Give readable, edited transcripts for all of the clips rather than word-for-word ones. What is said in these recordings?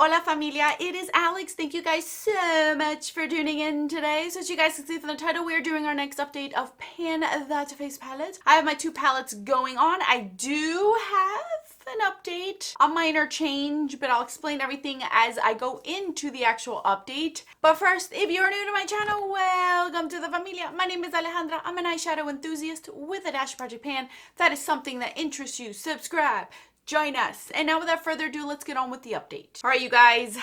Hola familia, it is Alex. Thank you guys so much for tuning in today. So as you guys can see from the title, we are doing our next update of Pan That Face palette. I have my two palettes going on. I do have an update, a minor change, but I'll explain everything as I go into the actual update. But first, if you're new to my channel, welcome to the familia. My name is Alejandra. I'm an eyeshadow enthusiast with a dash project pan. That is something that interests you. Subscribe. Join us. And now without further ado, let's get on with the update. All right, you guys,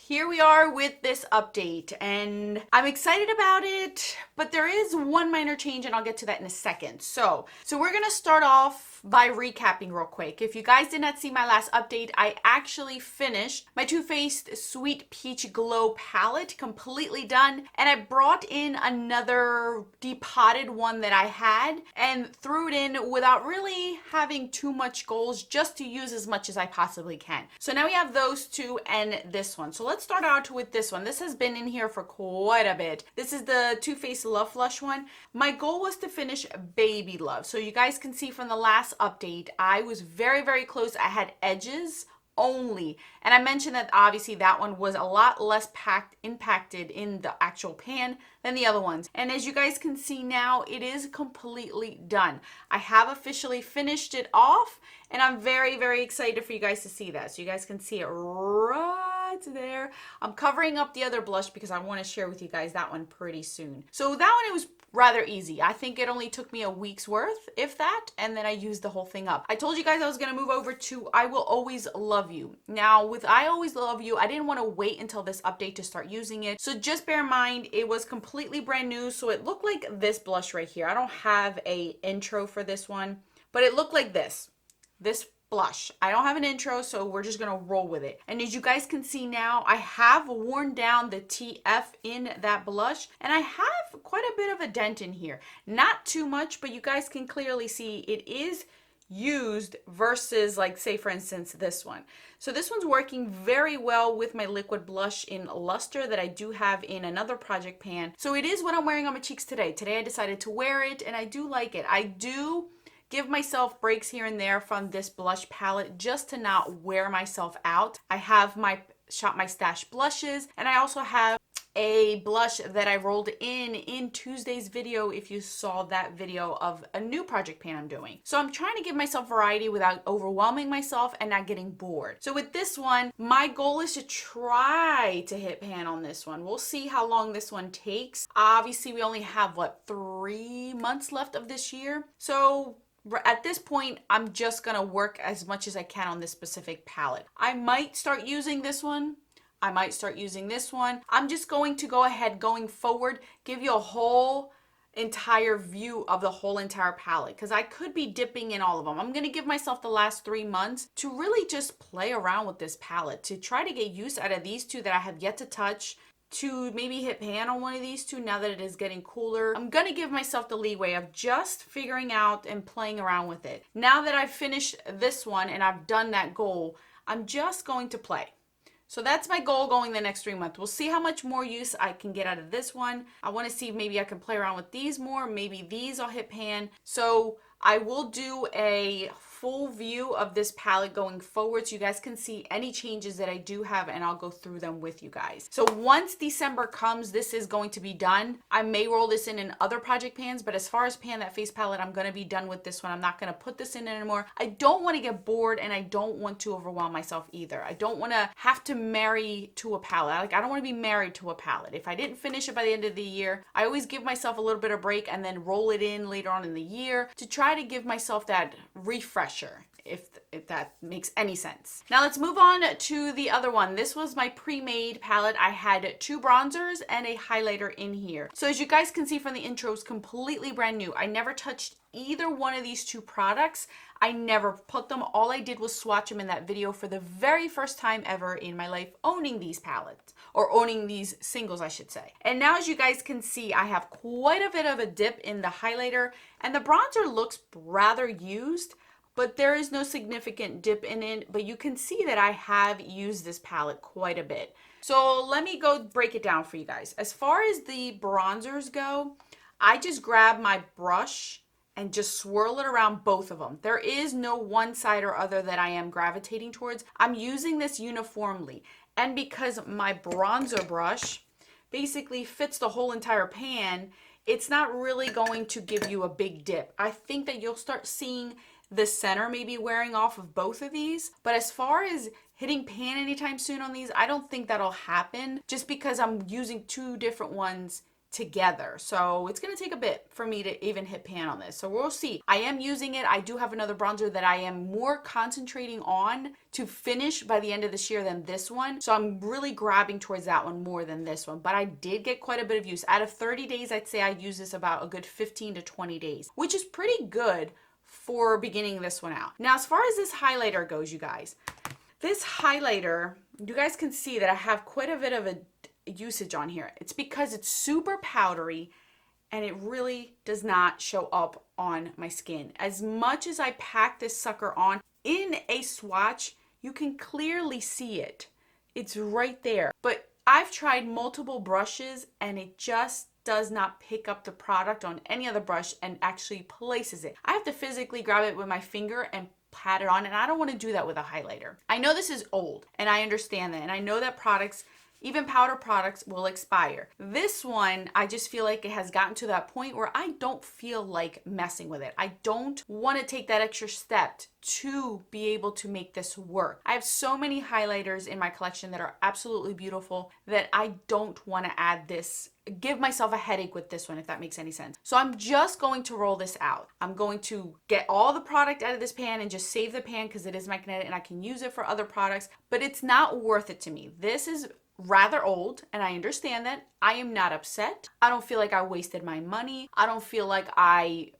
here we are with this update and I'm excited about it, but there is one minor change and I'll get to that in a second. So we're going to start off by recapping real quick. If you guys did not see my last update, I actually finished my Too Faced Sweet Peach Glow palette, completely done. And I brought in another depotted one that I had and threw it in without really having too much goals, just to use as much as I possibly can. So now we have those two and this one. So let's start out with this one. This has been in here for quite a bit. This is the Too Faced Love Flush one. My goal was to finish Baby Love. So you guys can see from the last update, I was very, very close. I had edges only, and I mentioned that obviously that one was a lot less impacted in the actual pan than the other ones. And as you guys can see now, it is completely done. I have officially finished it off, and I'm very, very excited for you guys to see that. So you guys can see it right there. I'm covering up the other blush because I want to share with you guys that one pretty soon. So that one, it was rather easy. I think it only took me a week's worth, if that, and then I used the whole thing up. I told you guys I was going to move over to I Will Always Love You. Now with I Always Love You, I didn't want to wait until this update to start using it. So just bear in mind, it was completely brand new. So it looked like this blush right here. I don't have a intro for this one, but it looked like this blush. I don't have an intro, so we're just gonna roll with it. And as you guys can see now, I have worn down the TF in that blush, and I have quite a bit of a dent in here. Not too much, but you guys can clearly see it is used versus, like, say for instance this one. So this one's working very well with my liquid blush in Luster that I do have in another project pan. So it is what I'm wearing on my cheeks today. Today I decided to wear it, and I do like it. I do give myself breaks here and there from this blush palette just to not wear myself out. I have my Shop My Stash blushes, and I also have a blush that I rolled in Tuesday's video, if you saw that video of a new project pan I'm doing. So I'm trying to give myself variety without overwhelming myself and not getting bored. So with this one, my goal is to try to hit pan on this one. We'll see how long this one takes. Obviously, we only have, what, 3 months left of this year. So at this point, I'm just gonna work as much as I can on this specific palette. I might start using this one. I might start using this one. I'm just going to go ahead going forward, give you a whole entire view of the whole entire palette, because I could be dipping in all of them. I'm going to give myself the last 3 months to really just play around with this palette, to try to get use out of these two that I have yet to touch, to maybe hit pan on one of these two now that it is getting cooler. I'm gonna give myself the leeway of just figuring out and playing around with it. Now that I've finished this one and I've done that goal, I'm just going to play. So that's my goal going the next 3 months. We'll see how much more use I can get out of this one. I want to see if maybe I can play around with these more. Maybe these I'll hit pan. So I will do a full view of this palette going forward so you guys can see any changes that I do have, and I'll go through them with you guys. So once December comes, this is going to be done. I may roll this in other project pans, but as far as Pan That Face palette, I'm going to be done with this one. I'm not going to put this in anymore. I don't want to get bored, and I don't want to overwhelm myself either. I don't want to have to marry to a palette. Like, I don't want to be married to a palette. If I didn't finish it by the end of the year, I always give myself a little bit of break and then roll it in later on in the year to try to give myself that refresher, if that makes any sense. Now let's move on to the other one. This was my pre-made palette. I had 2 bronzers and a highlighter in here. So as you guys can see from the intros, completely brand new. I never touched either one of these 2 products. I never put them. All I did was swatch them in that video for the very first time ever in my life owning these palettes, or owning these singles, I should say. And now as you guys can see, I have quite a bit of a dip in the highlighter, and the bronzer looks rather used, but there is no significant dip in it. But you can see that I have used this palette quite a bit. So let me go break it down for you guys. As far as the bronzers go, I just grab my brush and just swirl it around both of them. There is no one side or other that I am gravitating towards. I'm using this uniformly. and because my bronzer brush basically fits the whole entire pan, it's not really going to give you a big dip. I think that you'll start seeing the center maybe wearing off of both of these. But as far as hitting pan anytime soon on these, I don't think that'll happen just because I'm using two different ones together. So it's going to take a bit for me to even hit pan on this. So we'll see. I am using it. I do have another bronzer that I am more concentrating on to finish by the end of this year than this one. So I'm really grabbing towards that one more than this one. But I did get quite a bit of use. Out of 30 days, I'd say I use this about a good 15 to 20 days, which is pretty good for beginning this one out. Now, as far as this highlighter goes, you guys, this highlighter, you guys can see that I have quite a bit of a usage on here. It's because it's super powdery and it really does not show up on my skin. As much as I pack this sucker on in a swatch, you can clearly see it. It's right there. But I've tried multiple brushes and it just does not pick up the product on any other brush and actually places it. I have to physically grab it with my finger and pat it on, and I don't want to do that with a highlighter. I know this is old and I understand that, and I know that products, even powder products, will expire. This one, I just feel like it has gotten to that point where I don't feel like messing with it. I don't want to take that extra step to be able to make this work. I have so many highlighters in my collection that are absolutely beautiful that I don't want to add this, give myself a headache with this one, if that makes any sense. So I'm just going to roll this out. I'm going to get all the product out of this pan and just save the pan because it is magnetic and I can use it for other products, but it's not worth it to me. This is rather old and I understand that. I am not upset. I don't feel like I wasted my money. I don't feel like I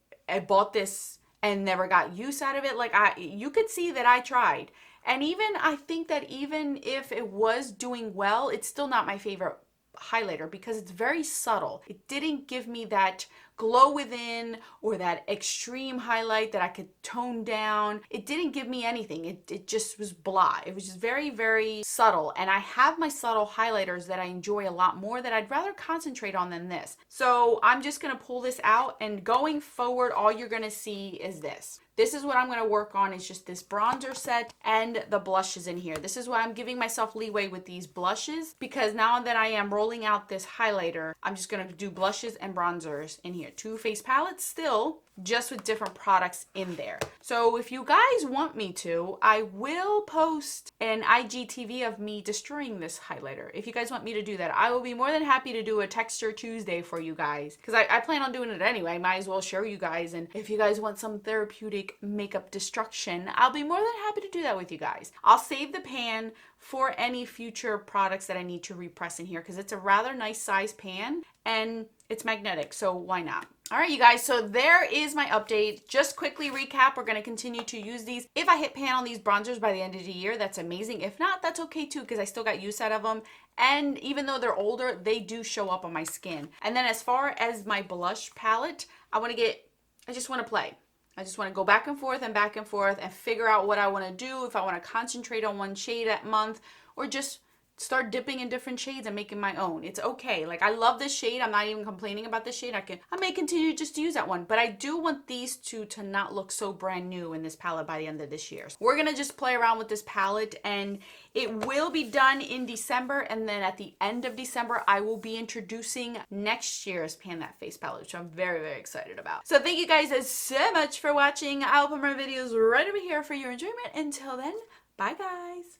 bought this and never got use out of it. Like you could see that I tried. And even I think that even if it was doing well, it's still not my favorite highlighter because it's very subtle. It didn't give me that glow within or that extreme highlight that I could tone down. It didn't give me anything. It just was blah. It was just very, very subtle. And I have my subtle highlighters that I enjoy a lot more that I'd rather concentrate on than this. So I'm just going to pull this out, and going forward, all you're going to see is this. This is what I'm going to work on, is just this bronzer set and the blushes in here. This is why I'm giving myself leeway with these blushes, because now that I am rolling out this highlighter, I'm just going to do blushes and bronzers in here. Two face palettes still, just with different products in there. So if you guys want me to, I will post an IGTV of me destroying this highlighter. If you guys want me to do that, I will be more than happy to do a Texture Tuesday for you guys, because I plan on doing it anyway. Might as well show you guys. And if you guys want some therapeutic makeup destruction, I'll be more than happy to do that with you guys. I'll save the pan for any future products that I need to repress in here, because it's a rather nice size pan and it's magnetic, so why not? All right, you guys, so there is my update. Just quickly recap, we're going to continue to use these. If I hit pan on these bronzers by the end of the year, that's amazing. If not, that's okay too, because I still got use out of them. And even though they're older, they do show up on my skin. And then as far as my blush palette, I just want to play. I just want to go back and forth and figure out what I want to do, if I want to concentrate on one shade a month or just start dipping in different shades and making my own. It's okay. Like, I love this shade. I'm not even complaining about this shade. I may continue just to use that one, but I do want these two to not look so brand new in this palette by the end of this year. So we're going to just play around with this palette, and it will be done in December. And then at the end of December, I will be introducing next year's Pan That Face palette, which I'm very, very excited about. So thank you guys so much for watching. I'll put my videos right over here for your enjoyment. Until then, bye guys.